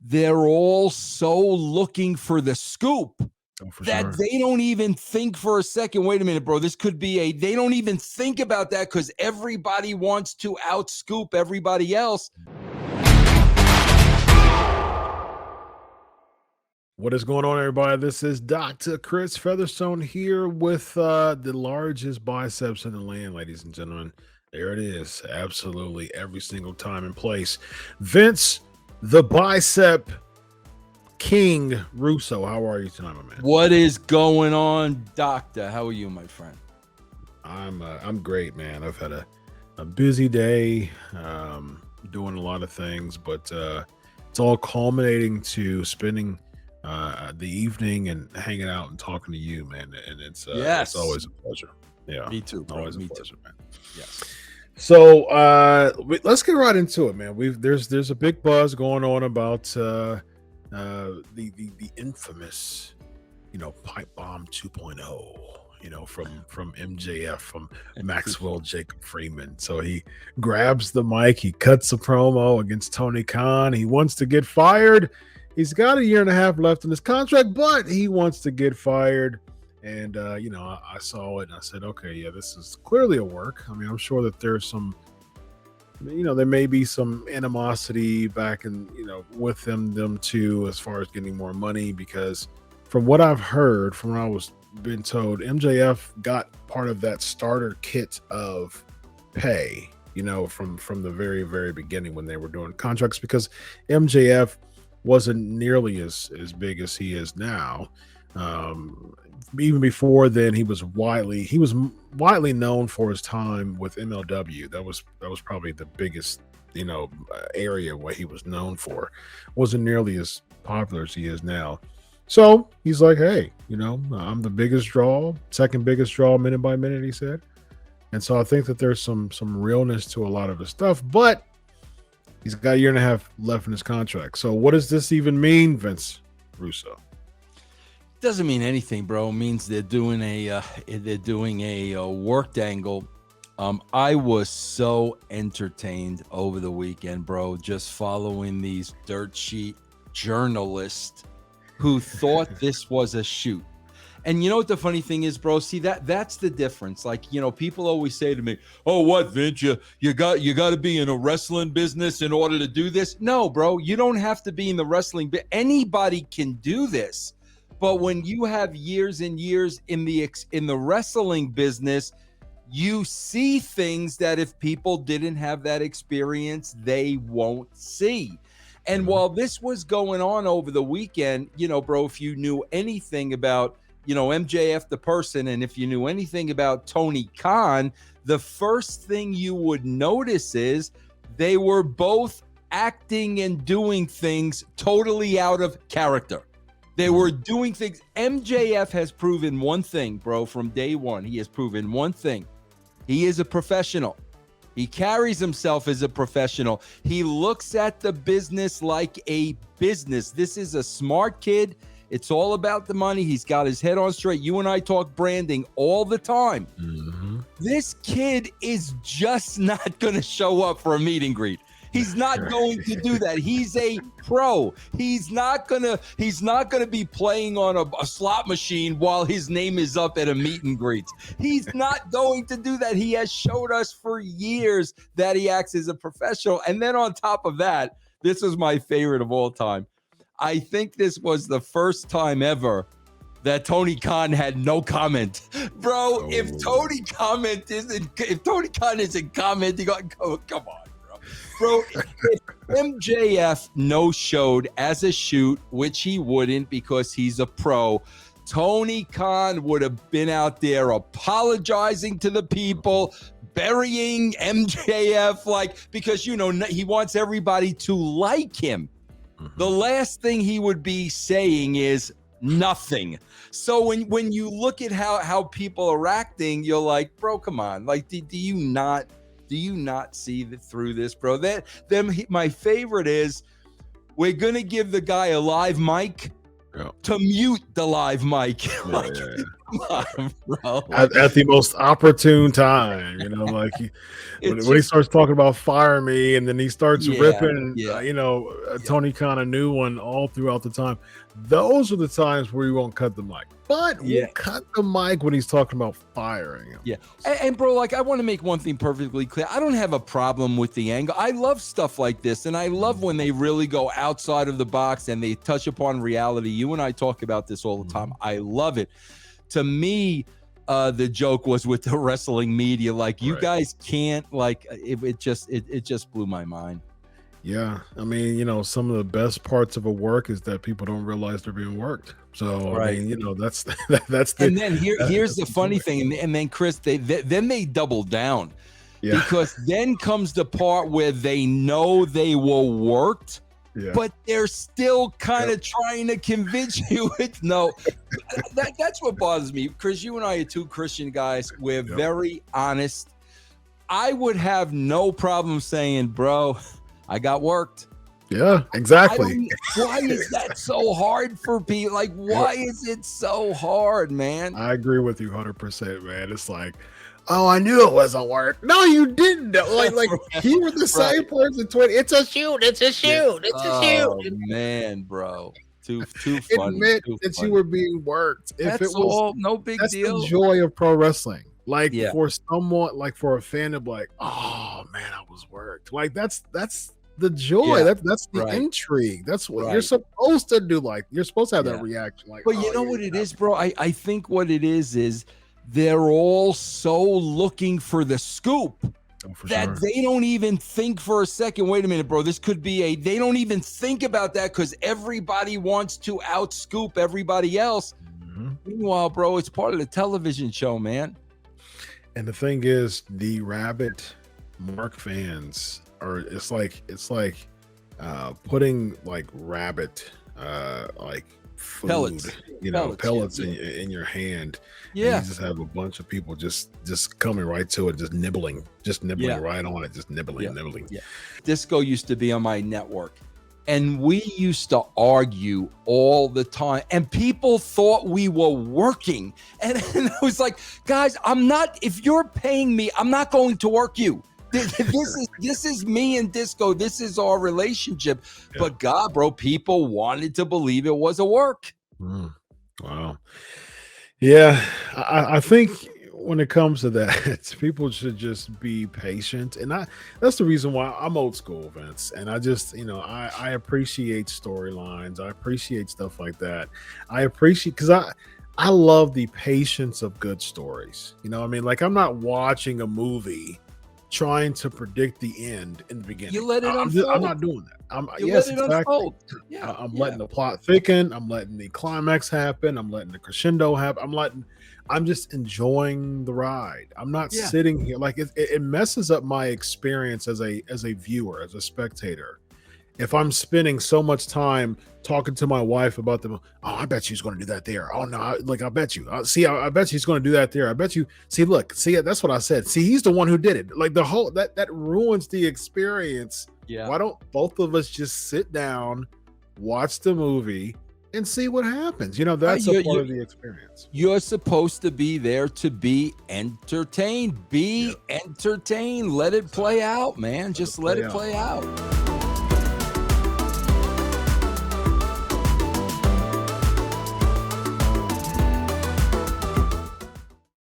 they're all so looking for the scoop that sure. they don't even think for a second, wait a minute, bro, this could be they don't even think about that because everybody wants to outscoop everybody else. What is going on, everybody? This is Dr. Chris Featherstone here with the largest biceps in the land, ladies and gentlemen. There it is. Absolutely every single time and place. Vince, the bicep king Russo. How are you tonight, my man? What is going on, Doctor? How are you, my friend? I'm great, man. I've had a busy day, doing a lot of things, but it's all culminating to spending the evening and hanging out and talking to you, man. And it's always a pleasure. Yeah, me too, bro. Always a me pleasure, too, man. Yes. So let's get right into it, man. There's a big buzz going on about the infamous, pipe bomb 2.0. From MJF, from Maxwell Jacob Freeman. So he grabs the mic, he cuts a promo against Tony Khan. He wants to get fired. He's got a year and a half left in his contract, but he wants to get fired. And, I saw it and I said, okay, yeah, this is clearly a work. I mean, I'm sure that there's some, there may be some animosity back in, with them too, as far as getting more money, because from what I've heard, from what I was been told, MJF got part of that starter kit of pay, from the very, very beginning when they were doing contracts, because MJF wasn't nearly as big as he is now. Even before then, he was widely known for his time with MLW. That was probably the biggest, area where he was known for. Wasn't nearly as popular as he is now. So he's like, hey, I'm the biggest draw, second biggest draw minute by minute, he said. And so I think that there's some realness to a lot of the stuff, but he's got a year and a half left in his contract. So what does this even mean, Vince Russo? Doesn't mean anything, bro. It means they're doing a worked angle. I was so entertained over the weekend, bro, just following these dirt sheet journalists who thought this was a shoot. And you know what the funny thing is, bro? See, that's the difference. Like, people always say to me, oh, what, Vince, you got to be in a wrestling business in order to do this. No, bro, you don't have to be in the wrestling business. Anybody can do this. But when you have years and years in the wrestling business, you see things that if people didn't have that experience, they won't see. And while this was going on over the weekend, bro, if you knew anything about, MJF the person, and if you knew anything about Tony Khan, the first thing you would notice is they were both acting and doing things totally out of character. They were doing things. MJF has proven one thing, bro, from day one. He has proven one thing. He is a professional. He carries himself as a professional. He looks at the business like a business. This is a smart kid. It's all about the money. He's got his head on straight. You and I talk branding all the time. Mm-hmm. This kid is just not going to show up for a meet and greet. He's not going to do that. He's a pro. He's not gonna be playing on a slot machine while his name is up at a meet and greet. He's not going to do that. He has showed us for years that he acts as a professional. And then on top of that, this was my favorite of all time. I think this was the first time ever that Tony Khan had no comment. Bro, if Tony Khan isn't commenting, oh, come on. Bro, if MJF no-showed as a shoot, which he wouldn't because he's a pro, Tony Khan would have been out there apologizing to the people, burying MJF, because, he wants everybody to like him. Mm-hmm. The last thing he would be saying is nothing. So when you look at how people are acting, you're like, bro, come on. Like, do you not see through this, bro? My favorite is we're gonna give the guy a live mic to mute the live mic. Come on, bro. At the most opportune time, like when he starts talking about fire me, and then he starts ripping, Tony Khan a new one all throughout the time. Those are the times where you won't cut the mic, but we'll cut the mic when he's talking about firing him. Yeah, and bro, like I want to make one thing perfectly clear. I don't have a problem with the angle. I love stuff like this, and I love when they really go outside of the box and they touch upon reality. You and I talk about this all the time. I love it. To me, the joke was with the wrestling media. Like, you guys can't, like, it just blew my mind. Yeah, I mean, some of the best parts of a work is that people don't realize they're being worked. So I mean, that's the. And then here's the funny thing, and then Chris, then they double down, because then comes the part where they know they were worked. Yeah. But they're still kind of trying to convince you it's no. That's what bothers me. Chris, you and I are two Christian guys. We're very honest. I would have no problem saying, bro, I got worked. Yeah, exactly. Why is that so hard for people? Like, why is it so hard, man? I agree with you 100%, man. It's like, oh, I knew it wasn't work. No, you didn't. Like you were the same person. It's a shoot. It's a shoot. It's a shoot. Man, bro. Too funny. Admit that you were being worked. If it was no big deal. The joy of pro wrestling. Like for someone, like for a fan to be like, oh man, I was worked. Like that's the joy. That's the intrigue. That's what you're supposed to do. Like, you're supposed to have that reaction. Like, but you know what it is, bro? I think what it is they're all so looking for the scoop that they don't even think for a second. Wait a minute, bro. This could be they don't even think about that, because everybody wants to outscoop everybody else. Meanwhile, bro, it's part of the television show, man. And the thing is, the Rabbit Mark fans are, it's like putting like rabbit like food, pellets in your hand. Yeah, you just have a bunch of people just coming right to it, just nibbling right on it, just nibbling. Yeah, Disco used to be on my network, and we used to argue all the time, and people thought we were working, and I was like, guys, if you're paying me, I'm not going to work you. This is me and Disco. This is our relationship. But God, bro, people wanted to believe it was a work. Wow. Yeah, I think when it comes to that, people should just be patient. And that's the reason why I'm old school, Vince. And I just, I appreciate storylines. I appreciate stuff like that. I appreciate, because I love the patience of good stories. You know what I mean? Like, I'm not watching a movie trying to predict the end in the beginning. You let it unfold. I'm not doing that. I'm letting the plot thicken. I'm letting the climax happen. I'm letting the crescendo happen. I'm just enjoying the ride. I'm not sitting here like it messes up my experience as a viewer, as a spectator. If I'm spending so much time talking to my wife about them, oh, I bet she's going to do that there. Oh no, I bet you. I bet she's going to do that there. I bet you. See, that's what I said. See, he's the one who did it. Like, the whole that ruins the experience. Yeah. Why don't both of us just sit down, watch the movie, and see what happens? That's a part of the experience. You're supposed to be there to be entertained. Be entertained. Let it play out, man. Just let it play out.